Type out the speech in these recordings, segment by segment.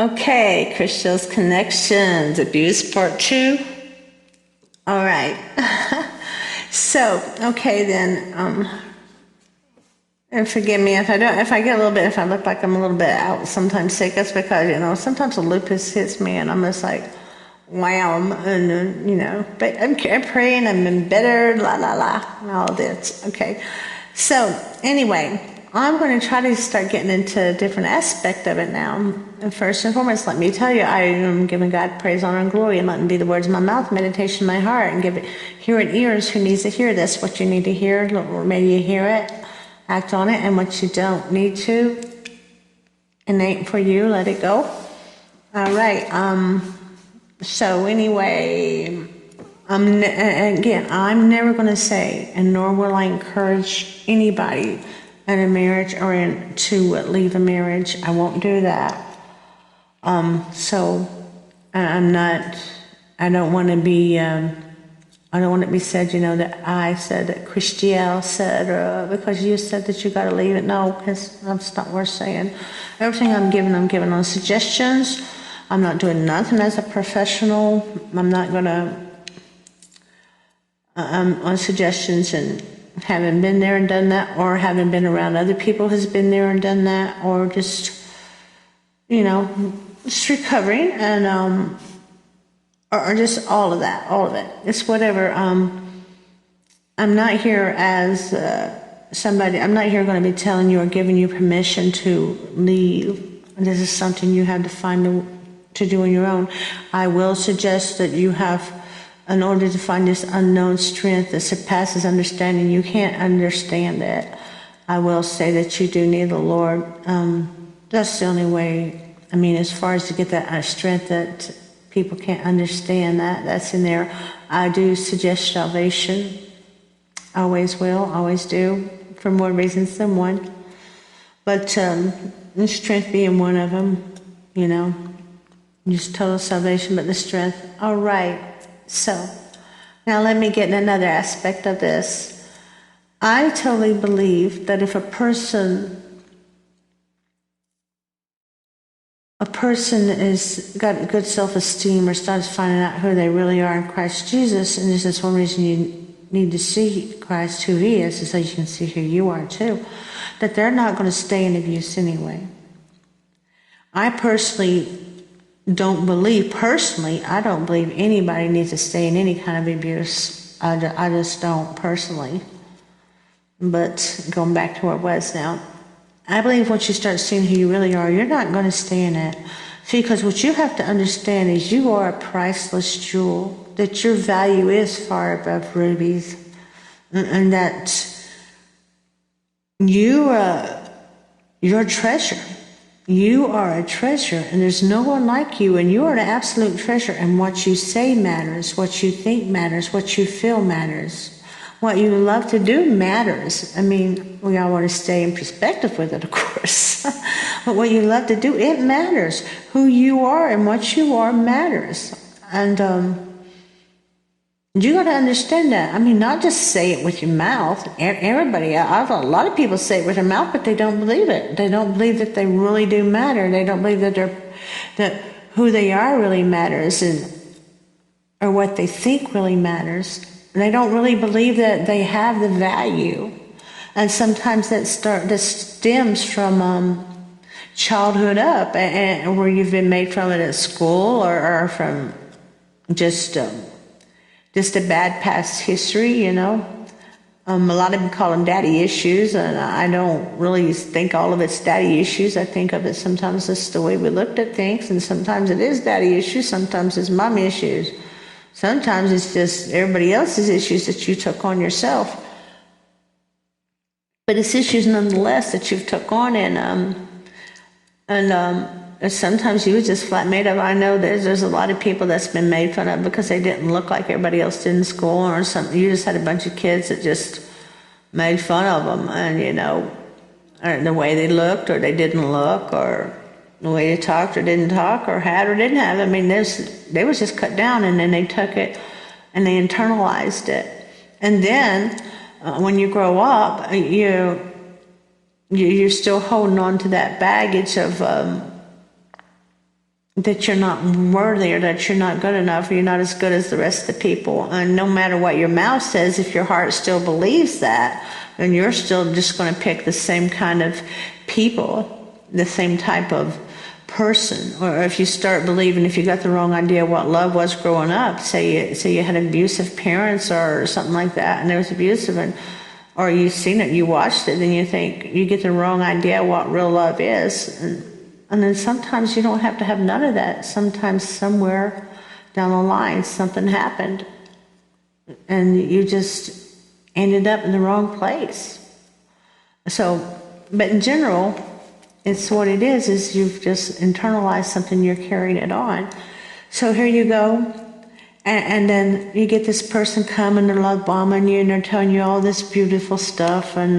Okay, Crystal's Connections, Abuse Part 2. All right. So, okay then, and forgive me if I look like I'm a little bit out, sometimes sick, that's because, sometimes the lupus hits me and I'm just like, wow, but I'm praying, I'm in better, la la la, and all this. Okay. So, anyway, I'm going to try to start getting into a different aspect of it now. And first and foremost, let me tell you, I am giving God praise, honor, and glory, and letting be the words of my mouth, meditation of my heart, and hear it ears who needs to hear this, what you need to hear, maybe you hear it, act on it, and what you don't need to, it ain't for you, let it go. All right, so anyway, I'm never going to say, and nor will I encourage anybody in a marriage or to leave a marriage. I won't do that. So I don't want to be said, that I said, that Christielle said, because you said that you got to leave it. No, because that's not worth saying. Everything I'm giving on suggestions. I'm not doing nothing as a professional. I'm not going to, on suggestions and having been there and done that, or having been around other people who's been there and done that, or just, just recovering and, or just all of it. It's whatever. I'm not here as somebody. I'm not here going to be telling you or giving you permission to leave. This is something you have to find to do on your own. I will suggest that you have, in order to find this unknown strength that surpasses understanding, you can't understand it. I will say that you do need the Lord. That's the only way. As far as to get that strength that people can't understand, that's in there. I do suggest salvation. Always will, always do, for more reasons than one. But strength being one of them, just total salvation, but the strength. All right. So, now let me get in another aspect of this. I totally believe that if a person is got good self-esteem or starts finding out who they really are in Christ Jesus, and this is one reason you need to see Christ who he is so you can see who you are too, that they're not going to stay in abuse anyway. I don't believe anybody needs to stay in any kind of abuse. I just don't personally. But going back to where it was now, I believe once you start seeing who you really are, you're not going to stay in it. See, because what you have to understand is you are a priceless jewel, that your value is far above rubies, and that you're a treasure. You are a treasure, and there's no one like you, and you are an absolute treasure, and what you say matters, what you think matters, what you feel matters. What you love to do matters. We all want to stay in perspective with it, of course. But what you love to do, it matters. Who you are and what you are matters. And you got to understand that. Not just say it with your mouth. Everybody, a lot of people say it with their mouth, but they don't believe it. They don't believe that they really do matter. They don't believe that who they are really matters, or what they think really matters. They don't really believe that they have the value. And sometimes that stems from childhood up, and where you've been made from it at school, or from just a bad past history, A lot of them call them daddy issues, and I don't really think all of it's daddy issues. I think of it sometimes as the way we looked at things, and sometimes it is daddy issues, sometimes it's mommy issues. Sometimes it's just everybody else's issues that you took on yourself. But it's issues nonetheless that you've took on, and sometimes you was just flat made of. I know there's a lot of people that's been made fun of because they didn't look like everybody else did in school, or something. You just had a bunch of kids that just made fun of them, and or the way they looked, or they didn't look, or the way they talked or didn't talk, or had or didn't have. They was just cut down, and then they took it and they internalized it. And then when you grow up, you're still holding on to that baggage of that you're not worthy, or that you're not good enough, or you're not as good as the rest of the people. And no matter what your mouth says, if your heart still believes that, then you're still just going to pick the same kind of people, the same type of person. Or if you start believing, if you got the wrong idea what love was growing up, say you had abusive parents or something like that, and there was abusive, or you've seen it, you watched it, then you think you get the wrong idea what real love is. And then sometimes you don't have to have none of that. Sometimes somewhere down the line something happened and you just ended up in the wrong place. So, but in general, it's what it is you've just internalized something, you're carrying it on. So here you go, and then you get this person coming, they're love bombing you, and they're telling you all this beautiful stuff, and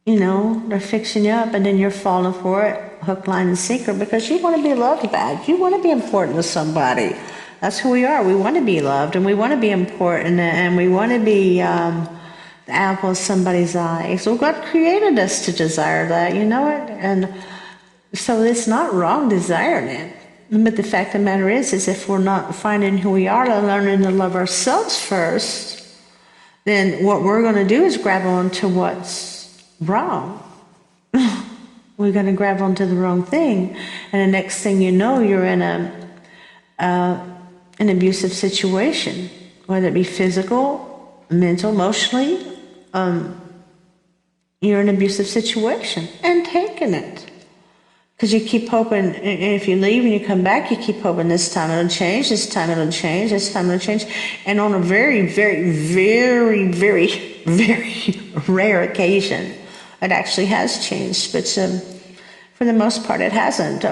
they're fixing you up, and then you're falling for it, hook, line, and sinker, because you want to be loved back. You want to be important to somebody. That's who we are. We want to be loved, and we want to be important, and we want to be the apple of somebody's eye. So God created us to desire that, you know it? And so it's not wrong desiring it. But the fact of the matter is if we're not finding who we are and learning to love ourselves first, then what we're going to do is grab onto what's wrong. We're going to grab onto the wrong thing, and the next thing you know, you're in an abusive situation, whether it be physical, mental, emotionally. You're in an abusive situation and taking it, because you keep hoping. If you leave and you come back, you keep hoping this time it'll change, this time it'll change, this time it'll change, and on a very, very, very, very, very rare occasion, it actually has changed, but for the most part, it hasn't.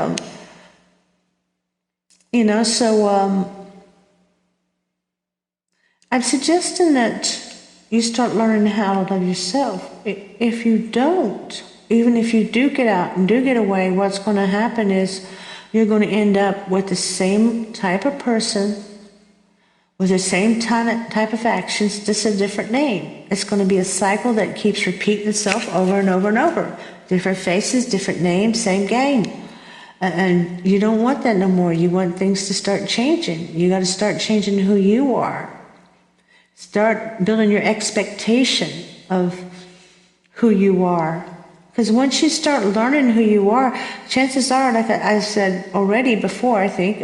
I'm suggesting that you start learning how to love yourself. If you don't, even if you do get out and do get away, what's going to happen is you're going to end up with the same type of person, with the same type of actions, just a different name. It's going to be a cycle that keeps repeating itself over and over and over. Different faces, different names, same game. And you don't want that no more. You want things to start changing. You got to start changing who you are. Start building your expectation of who you are. Because once you start learning who you are, chances are, like I said already before, I think,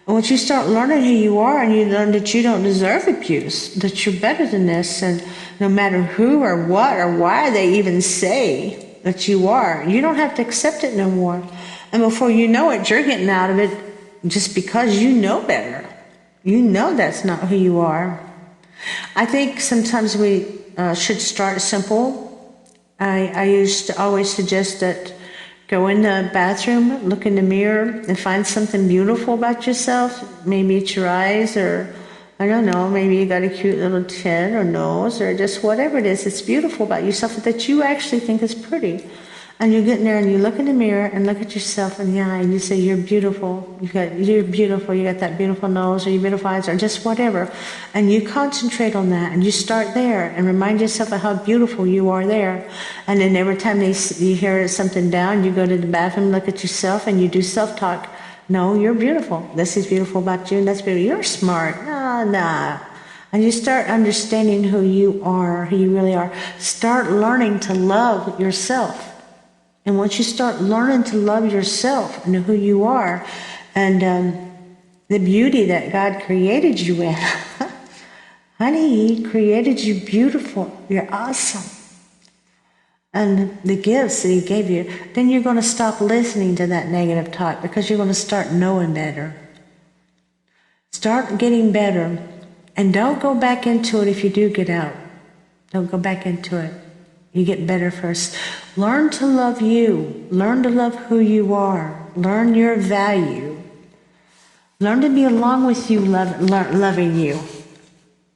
once you start learning who you are and you learn that you don't deserve abuse, that you're better than this, and no matter who or what or why they even say that you are, you don't have to accept it no more. And before you know it, you're getting out of it just because you know better. You know that's not who you are. I think sometimes we should start simple. I used to always suggest that go in the bathroom, look in the mirror, and find something beautiful about yourself. Maybe it's your eyes, or I don't know, maybe you got a cute little chin or nose, or just whatever it is that's beautiful about yourself that you actually think is pretty. And you get in there and you look in the mirror and look at yourself in the eye and you say, you're beautiful. You're beautiful. You got that beautiful nose, or your beautiful eyes, or just whatever. And you concentrate on that and you start there and remind yourself of how beautiful you are there. And then every time you hear something down, you go to the bathroom, look at yourself, and you do self-talk. No, you're beautiful. This is beautiful about you, and that's beautiful. You're smart. Nah. And you start understanding who you are, who you really are. Start learning to love yourself. And once you start learning to love yourself and who you are, and the beauty that God created you in, honey, He created you beautiful. You're awesome. And the gifts that He gave you, then you're going to stop listening to that negative talk, because you're going to start knowing better. Start getting better. And don't go back into it if you do get out. Don't go back into it. You get better first. Learn to love you. Learn to love who you are. Learn your value. Learn to be along with you, loving you.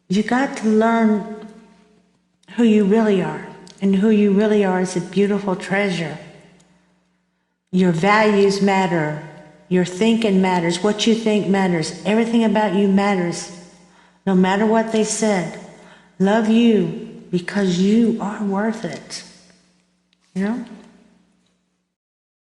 You got to learn who you really are. And who you really are is a beautiful treasure. Your values matter. Your thinking matters. What you think matters. Everything about you matters. No matter what they said. Love you. Because you are worth it. You know?